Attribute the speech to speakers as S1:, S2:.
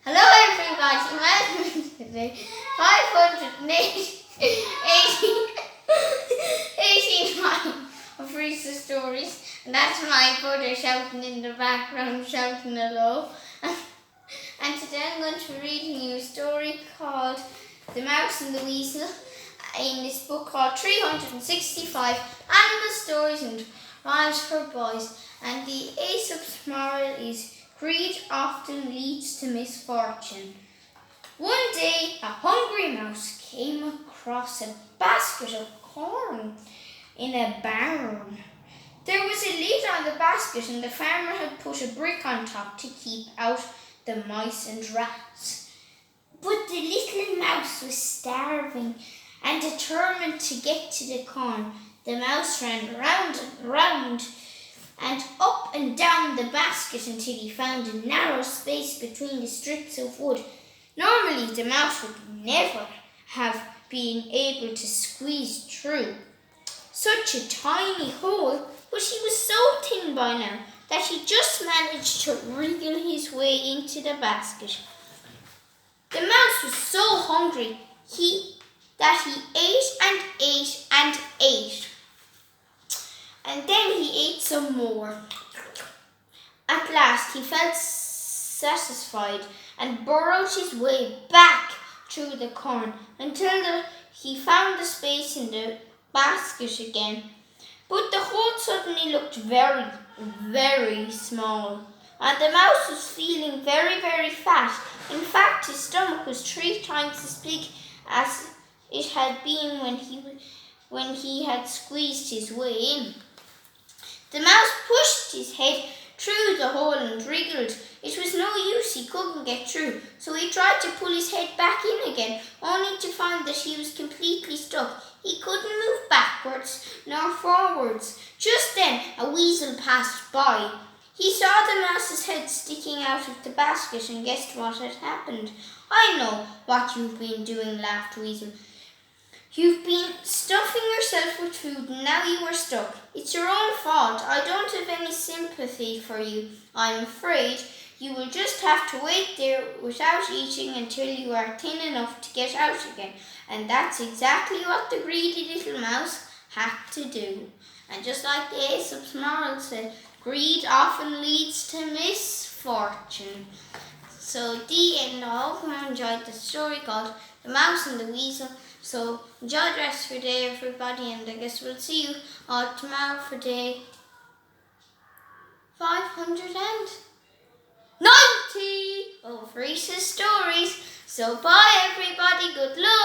S1: Hello everybody, welcome to today 518 of Rhys' stories, and that's my brother shouting in the background, shouting hello. And today I'm going to be reading you a story called The Mouse and the Weasel in this book called 365 Animal Stories and Rhymes for Boys. And the Aesop's moral is greed often leads to misfortune. One day, a hungry mouse came across a basket of corn in a barn. There was a lid on the basket, and the farmer had put a brick on top to keep out the mice and rats. But the little mouse was starving and determined to get to the corn. The mouse ran round and round and up and down the basket until he found a narrow space between the strips of wood. Normally, the mouse would never have been able to squeeze through such a tiny hole, but he was so thin by now that he just managed to wriggle his way into the basket. The mouse was so hungry that he ate and ate and ate. And then he ate some more. At last he felt satisfied and burrowed his way back through the corn until he found the space in the basket again. But the hole suddenly looked very, very small, and the mouse was feeling very, very fat. In fact, his stomach was 3 times as big as it had been when he had squeezed his way in. The mouse pushed his head through the hole and wriggled. It was no use, he couldn't get through, so he tried to pull his head back in again, only to find that he was completely stuck. He couldn't move backwards nor forwards. Just then, a weasel passed by. He saw the mouse's head sticking out of the basket and guessed what had happened. "I know what you've been doing," laughed Weasel. "You've been stuffing yourself with food and now you are stuck. It's your own fault. I don't have any sympathy for you. I'm afraid you will just have to wait there without eating until you are thin enough to get out again." And that's exactly what the greedy little mouse had to do. And just like the Aesop's moral said, greed often leads to misfortune. So the end. I hope you enjoyed the story called The Mouse and the Weasel. So enjoy the rest of your day, everybody, and I guess we'll see you all tomorrow for day 590 of Rhys' stories. So bye, everybody. Good luck.